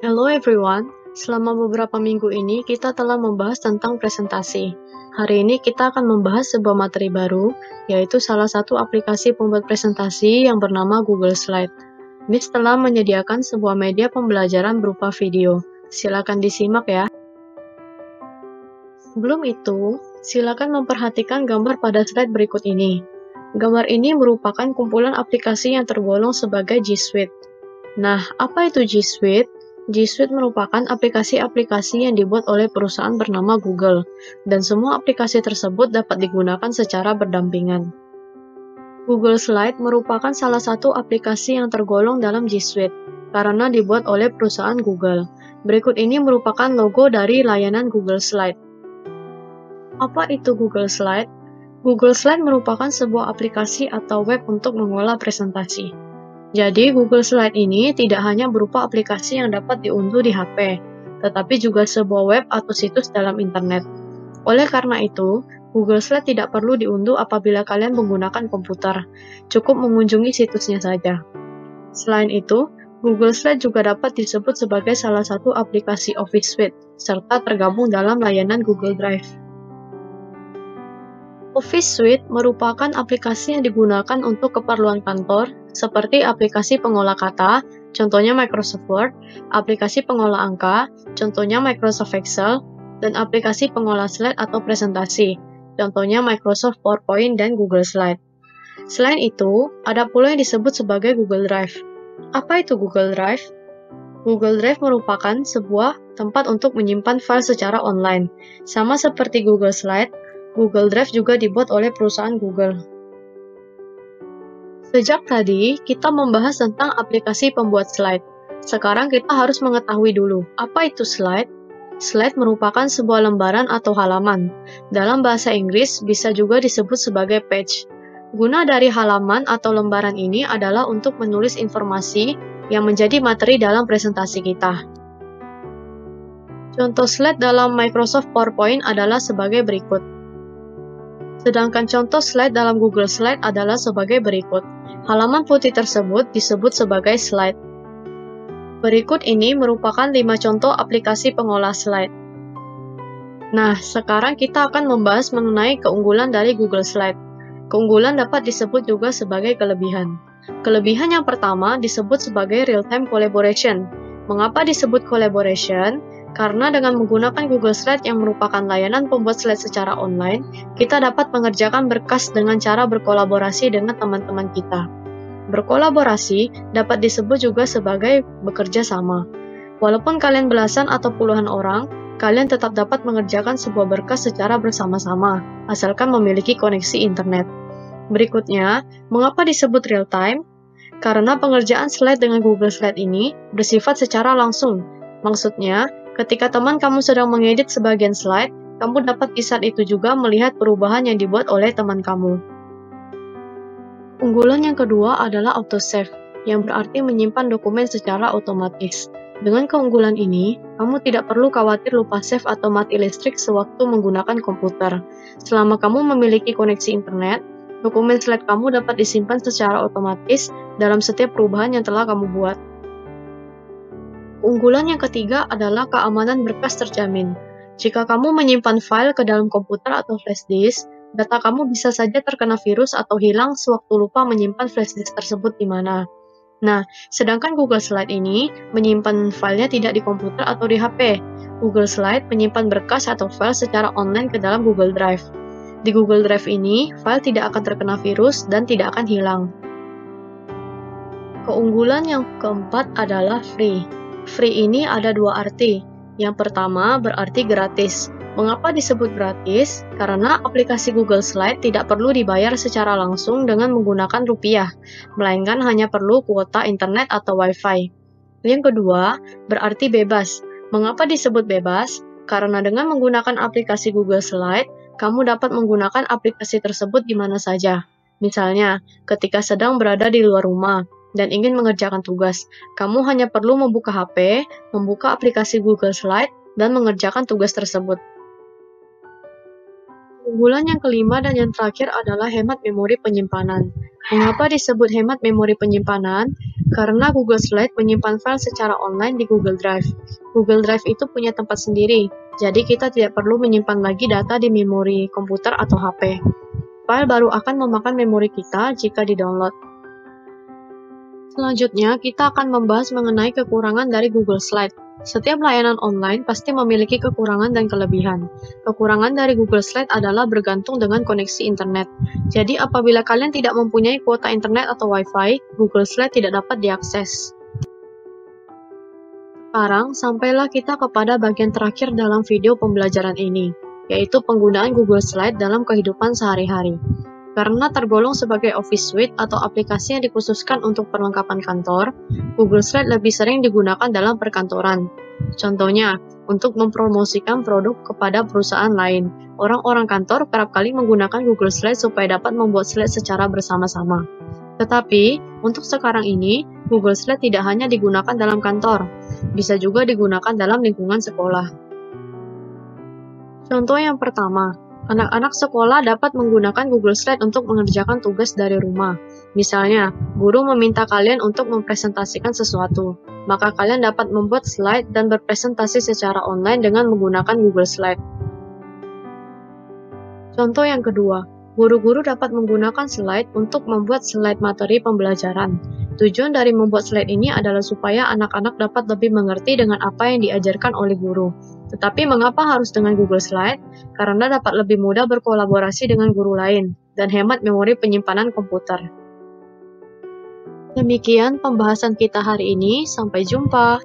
Hello everyone, selama beberapa minggu ini kita telah membahas tentang presentasi. Hari ini kita akan membahas sebuah materi baru, yaitu salah satu aplikasi pembuat presentasi yang bernama Google Slide. MIPS telah menyediakan sebuah media pembelajaran berupa video. Silakan disimak ya. Sebelum itu, silakan memperhatikan gambar pada slide berikut ini. Gambar ini merupakan kumpulan aplikasi yang tergolong sebagai G Suite. Nah, apa itu G Suite? G Suite merupakan aplikasi-aplikasi yang dibuat oleh perusahaan bernama Google, dan semua aplikasi tersebut dapat digunakan secara berdampingan. Google Slide merupakan salah satu aplikasi yang tergolong dalam G Suite, karena dibuat oleh perusahaan Google. Berikut ini merupakan logo dari layanan Google Slide. Apa itu Google Slide? Google Slide merupakan sebuah aplikasi atau web untuk mengolah presentasi. Jadi, Google Slide ini tidak hanya berupa aplikasi yang dapat diunduh di HP, tetapi juga sebuah web atau situs dalam internet. Oleh karena itu, Google Slide tidak perlu diunduh apabila kalian menggunakan komputer, cukup mengunjungi situsnya saja. Selain itu, Google Slide juga dapat disebut sebagai salah satu aplikasi Office Suite, serta tergabung dalam layanan Google Drive. Office Suite merupakan aplikasi yang digunakan untuk keperluan kantor, seperti aplikasi pengolah kata, contohnya Microsoft Word, aplikasi pengolah angka, contohnya Microsoft Excel, dan aplikasi pengolah slide atau presentasi, contohnya Microsoft PowerPoint dan Google Slide. Selain itu, ada pula yang disebut sebagai Google Drive. Apa itu Google Drive? Google Drive merupakan sebuah tempat untuk menyimpan file secara online. Sama seperti Google Slide, Google Drive juga dibuat oleh perusahaan Google. Sejak tadi, kita membahas tentang aplikasi pembuat slide. Sekarang kita harus mengetahui dulu, apa itu slide? Slide merupakan sebuah lembaran atau halaman. Dalam bahasa Inggris, bisa juga disebut sebagai page. Guna dari halaman atau lembaran ini adalah untuk menulis informasi yang menjadi materi dalam presentasi kita. Contoh slide dalam Microsoft PowerPoint adalah sebagai berikut. Sedangkan contoh slide dalam Google Slide adalah sebagai berikut. Halaman putih tersebut disebut sebagai slide. Berikut ini merupakan 5 contoh aplikasi pengolah slide. Nah, sekarang kita akan membahas mengenai keunggulan dari Google Slide. Keunggulan dapat disebut juga sebagai kelebihan. Kelebihan yang pertama disebut sebagai real-time collaboration. Mengapa disebut collaboration? Karena dengan menggunakan Google Slide yang merupakan layanan pembuat slide secara online, kita dapat mengerjakan berkas dengan cara berkolaborasi dengan teman-teman kita. Berkolaborasi dapat disebut juga sebagai bekerja sama. Walaupun kalian belasan atau puluhan orang, kalian tetap dapat mengerjakan sebuah berkas secara bersama-sama, asalkan memiliki koneksi internet. Berikutnya, mengapa disebut real time? Karena pengerjaan slide dengan Google Slide ini bersifat secara langsung. Maksudnya, ketika teman kamu sedang mengedit sebagian slide, kamu dapat di saat itu juga melihat perubahan yang dibuat oleh teman kamu. Unggulan yang kedua adalah autosave, yang berarti menyimpan dokumen secara otomatis. Dengan keunggulan ini, kamu tidak perlu khawatir lupa save atau mati listrik sewaktu menggunakan komputer. Selama kamu memiliki koneksi internet, dokumen slide kamu dapat disimpan secara otomatis dalam setiap perubahan yang telah kamu buat. Keunggulan yang ketiga adalah keamanan berkas terjamin. Jika kamu menyimpan file ke dalam komputer atau flash disk, data kamu bisa saja terkena virus atau hilang sewaktu lupa menyimpan flash disk tersebut di mana. Nah, sedangkan Google Slide ini menyimpan filenya tidak di komputer atau di HP. Google Slide menyimpan berkas atau file secara online ke dalam Google Drive. Di Google Drive ini, file tidak akan terkena virus dan tidak akan hilang. Keunggulan yang keempat adalah free. Free ini ada dua arti. Yang pertama berarti gratis. Mengapa disebut gratis? Karena aplikasi Google Slide tidak perlu dibayar secara langsung dengan menggunakan rupiah, melainkan hanya perlu kuota internet atau Wi-Fi. Yang kedua, berarti bebas. Mengapa disebut bebas? Karena dengan menggunakan aplikasi Google Slide, kamu dapat menggunakan aplikasi tersebut di mana saja. Misalnya, ketika sedang berada di luar rumah dan ingin mengerjakan tugas, kamu hanya perlu membuka HP, membuka aplikasi Google Slide, dan mengerjakan tugas tersebut. Keunggulan yang kelima dan yang terakhir adalah hemat memori penyimpanan. Mengapa disebut hemat memori penyimpanan? Karena Google Slide menyimpan file secara online di Google Drive. Google Drive itu punya tempat sendiri, jadi kita tidak perlu menyimpan lagi data di memori komputer atau HP. File baru akan memakan memori kita jika di-download. Selanjutnya, kita akan membahas mengenai kekurangan dari Google Slide. Setiap layanan online pasti memiliki kekurangan dan kelebihan. Kekurangan dari Google Slide adalah bergantung dengan koneksi internet. Jadi, apabila kalian tidak mempunyai kuota internet atau Wi-Fi, Google Slide tidak dapat diakses. Sekarang, sampailah kita kepada bagian terakhir dalam video pembelajaran ini, yaitu penggunaan Google Slide dalam kehidupan sehari-hari. Karena tergolong sebagai Office Suite atau aplikasi yang dikhususkan untuk perlengkapan kantor, Google Slide lebih sering digunakan dalam perkantoran. Contohnya, untuk mempromosikan produk kepada perusahaan lain. Orang-orang kantor kerap kali menggunakan Google Slide supaya dapat membuat slide secara bersama-sama. Tetapi, untuk sekarang ini, Google Slide tidak hanya digunakan dalam kantor, bisa juga digunakan dalam lingkungan sekolah. Contoh yang pertama, anak-anak sekolah dapat menggunakan Google Slide untuk mengerjakan tugas dari rumah. Misalnya, guru meminta kalian untuk mempresentasikan sesuatu, maka kalian dapat membuat slide dan berpresentasi secara online dengan menggunakan Google Slide. Contoh yang kedua, guru-guru dapat menggunakan slide untuk membuat slide materi pembelajaran. Tujuan dari membuat slide ini adalah supaya anak-anak dapat lebih mengerti dengan apa yang diajarkan oleh guru. Tetapi mengapa harus dengan Google Slide? Karena dapat lebih mudah berkolaborasi dengan guru lain dan hemat memori penyimpanan komputer. Demikian pembahasan kita hari ini, sampai jumpa.